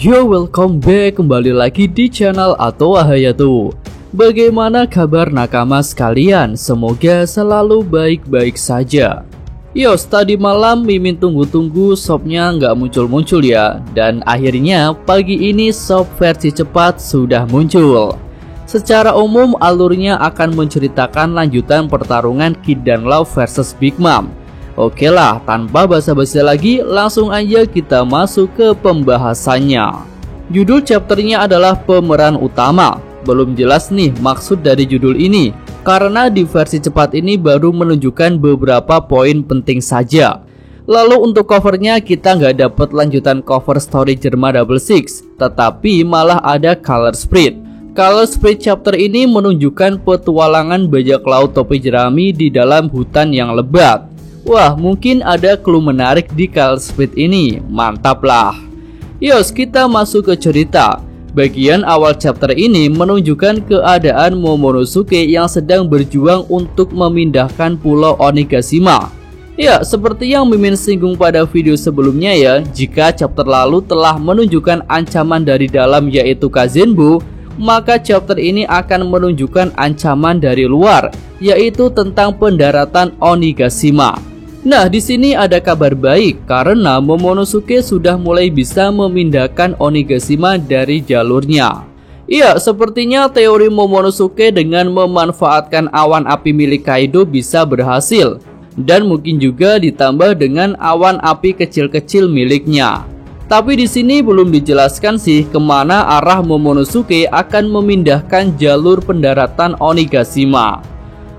Yo, welcome back kembali lagi di channel Ato Hayato. Bagaimana kabar nakama sekalian? Semoga selalu baik-baik saja. Yo, tadi malam Mimin tunggu-tunggu shopnya nggak muncul-muncul ya. Dan akhirnya pagi ini shop versi cepat sudah muncul. Secara umum alurnya akan menceritakan lanjutan pertarungan Kid dan Law versus Big Mom. Oke lah, tanpa basa-basi lagi, langsung aja kita masuk ke pembahasannya. Judul chapternya adalah pemeran utama. Belum jelas nih maksud dari judul ini, karena di versi cepat ini baru menunjukkan beberapa poin penting saja. Lalu untuk covernya kita nggak dapat lanjutan cover story Jerma Double Six, tetapi malah ada color spread. Color spread chapter ini menunjukkan petualangan bajak laut topi jerami di dalam hutan yang lebat. Wah, mungkin ada clue menarik di color spread ini. Mantap lah. Yos, kita masuk ke cerita. Bagian awal chapter ini menunjukkan keadaan Momonosuke yang sedang berjuang untuk memindahkan pulau Onigashima. Ya, seperti yang Mimin singgung pada video sebelumnya ya, jika chapter lalu telah menunjukkan ancaman dari dalam yaitu Kazenbu, maka chapter ini akan menunjukkan ancaman dari luar, yaitu tentang pendaratan Onigashima. Nah, di sini ada kabar baik karena Momonosuke sudah mulai bisa memindahkan Onigashima dari jalurnya. Iya, sepertinya teori Momonosuke dengan memanfaatkan awan api milik Kaido bisa berhasil, dan mungkin juga ditambah dengan awan api kecil-kecil miliknya. Tapi di sini belum dijelaskan sih kemana arah Momonosuke akan memindahkan jalur pendaratan Onigashima.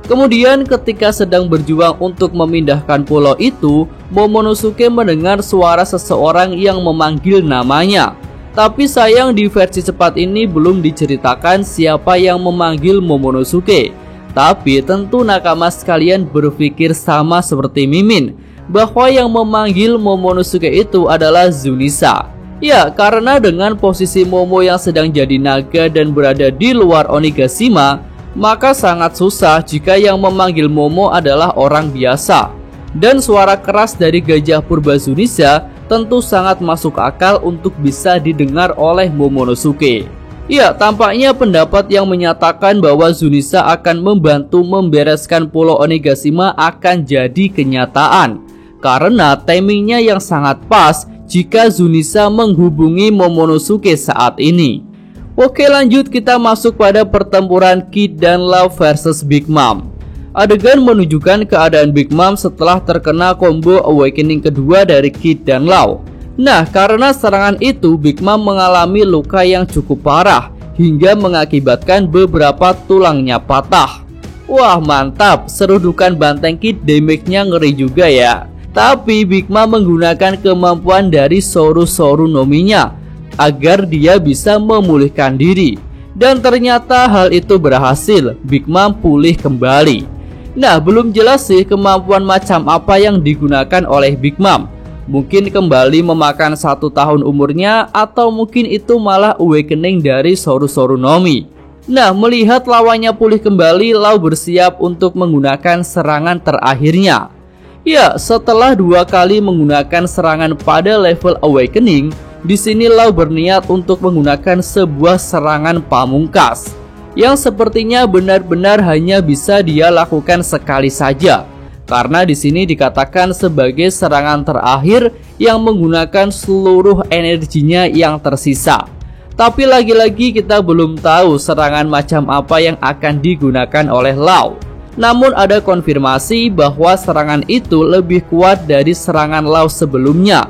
Kemudian ketika sedang berjuang untuk memindahkan pulau itu, Momonosuke mendengar suara seseorang yang memanggil namanya. Tapi sayang di versi cepat ini belum diceritakan siapa yang memanggil Momonosuke. Tapi tentu nakama sekalian berpikir sama seperti Mimin, bahwa yang memanggil Momonosuke itu adalah Zunisa. Ya, karena dengan posisi Momo yang sedang jadi naga dan berada di luar Onigashima, maka sangat susah jika yang memanggil Momo adalah orang biasa. Dan suara keras dari gajah purba Zunisa tentu sangat masuk akal untuk bisa didengar oleh Momonosuke. Ya, tampaknya pendapat yang menyatakan bahwa Zunisa akan membantu membereskan pulau Onigashima akan jadi kenyataan, karena timingnya yang sangat pas jika Zunisa menghubungi Momonosuke saat ini. Oke, lanjut kita masuk pada pertempuran Kid dan Law versus Big Mom. Adegan menunjukkan keadaan Big Mom setelah terkena combo awakening kedua dari Kid dan Law. Nah, karena serangan itu Big Mom mengalami luka yang cukup parah hingga mengakibatkan beberapa tulangnya patah. Wah, mantap, serudukan banteng Kid damage-nya ngeri juga ya. Tapi Big Mom menggunakan kemampuan dari Soru-Soru Nominya agar dia bisa memulihkan diri. Dan ternyata hal itu berhasil, Big Mom pulih kembali. Nah, belum jelas sih kemampuan macam apa yang digunakan oleh Big Mom. Mungkin kembali memakan 1 tahun umurnya, atau mungkin itu malah awakening dari Soru-Soru Nomi. Nah, melihat lawannya pulih kembali, Law bersiap untuk menggunakan serangan terakhirnya. Ya, setelah 2 kali menggunakan serangan pada level awakening, di sini Law berniat untuk menggunakan sebuah serangan pamungkas yang sepertinya benar-benar hanya bisa dia lakukan sekali saja, karena di sini dikatakan sebagai serangan terakhir yang menggunakan seluruh energinya yang tersisa. Tapi lagi-lagi kita belum tahu serangan macam apa yang akan digunakan oleh Law. Namun ada konfirmasi bahwa serangan itu lebih kuat dari serangan Law sebelumnya,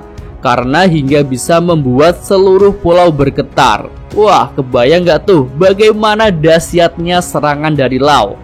karena hingga bisa membuat seluruh pulau bergetar. Wah, kebayang gak tuh bagaimana dahsyatnya serangan dari Law.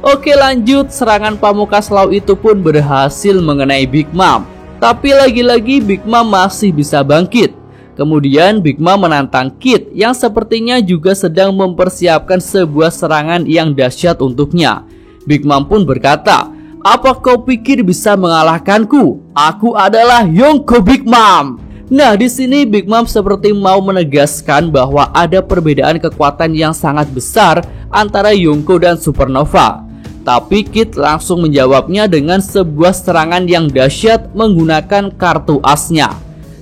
Oke, lanjut, serangan pamungkas Law itu pun berhasil mengenai Big Mom. Tapi lagi-lagi Big Mom masih bisa bangkit. Kemudian Big Mom menantang Kid yang sepertinya juga sedang mempersiapkan sebuah serangan yang dahsyat untuknya. Big Mom pun berkata, "Apa kau pikir bisa mengalahkanku? Aku adalah Yonko Big Mom." Nah, di sini Big Mom seperti mau menegaskan bahwa ada perbedaan kekuatan yang sangat besar antara Yonko dan Supernova. Tapi Kid langsung menjawabnya dengan sebuah serangan yang dahsyat menggunakan kartu asnya.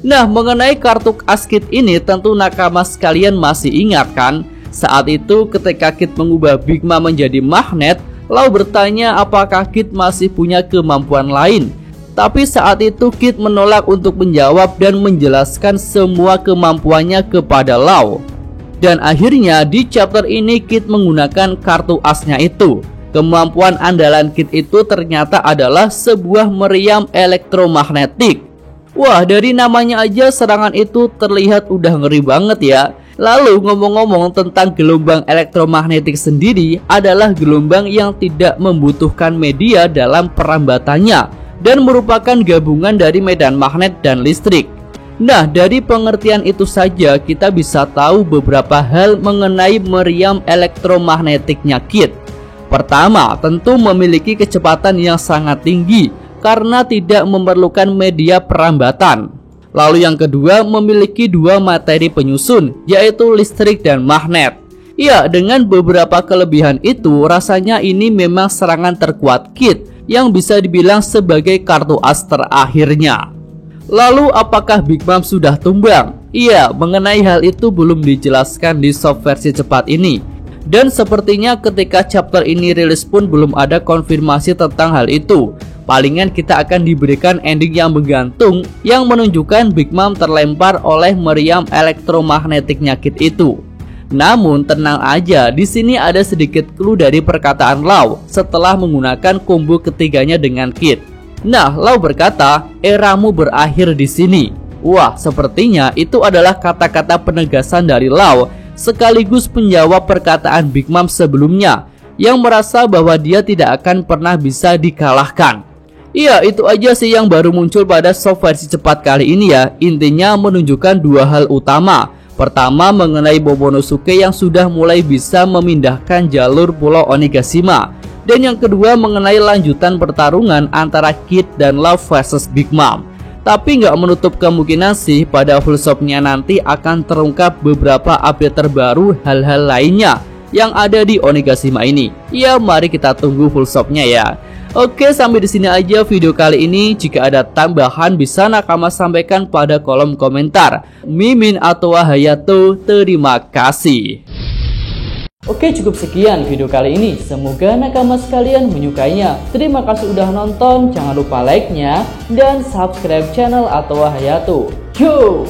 Nah, mengenai kartu as Kid ini tentu nakama sekalian masih ingat kan? Saat itu ketika Kid mengubah Big Mom menjadi magnet, Law bertanya apakah Kid masih punya kemampuan lain. Tapi saat itu Kid menolak untuk menjawab dan menjelaskan semua kemampuannya kepada Law. Dan akhirnya di chapter ini Kid menggunakan kartu asnya itu. Kemampuan andalan Kid itu ternyata adalah sebuah meriam elektromagnetik. Wah, dari namanya aja serangan itu terlihat udah ngeri banget ya. Lalu ngomong-ngomong tentang gelombang elektromagnetik sendiri adalah gelombang yang tidak membutuhkan media dalam perambatannya dan merupakan gabungan dari medan magnet dan listrik. Nah, dari pengertian itu saja kita bisa tahu beberapa hal mengenai meriam elektromagnetiknya Kid. Pertama, tentu memiliki kecepatan yang sangat tinggi karena tidak memerlukan media perambatan. Lalu yang kedua, memiliki dua materi penyusun, yaitu listrik dan magnet. Ya, dengan beberapa kelebihan itu, rasanya ini memang serangan terkuat Kid yang bisa dibilang sebagai kartu as terakhirnya. Lalu apakah Big Mom sudah tumbang? Iya, mengenai hal itu belum dijelaskan di soft versi cepat ini. Dan sepertinya ketika chapter ini rilis pun belum ada konfirmasi tentang hal itu. Palingan kita akan diberikan ending yang menggantung yang menunjukkan Big Mom terlempar oleh meriam elektromagnetiknya Kid itu. Namun tenang aja, di sini ada sedikit clue dari perkataan Law setelah menggunakan combo ketiganya dengan Kid. Nah, Law berkata, "Eramu berakhir di sini." Wah, sepertinya itu adalah kata-kata penegasan dari Law sekaligus menjawab perkataan Big Mom sebelumnya yang merasa bahwa dia tidak akan pernah bisa dikalahkan. Iya, itu aja sih yang baru muncul pada soft versi cepat kali ini ya. Intinya menunjukkan dua hal utama. Pertama, mengenai Momonosuke yang sudah mulai bisa memindahkan jalur Pulau Onigashima. Dan yang kedua mengenai lanjutan pertarungan antara Kid dan Law versus Big Mom. Tapi nggak menutup kemungkinan sih pada full shopnya nanti akan terungkap beberapa update terbaru hal-hal lainnya yang ada di Onigashima ini. Ya, mari kita tunggu full shopnya ya. Oke, sampai di sini aja video kali ini. Jika ada tambahan bisa nakama sampaikan pada kolom komentar. Mimin atau Hayato, terima kasih. Oke, cukup sekian video kali ini. Semoga nakama sekalian menyukainya. Terima kasih udah nonton. Jangan lupa like-nya dan subscribe channel atau Hayato. Yo!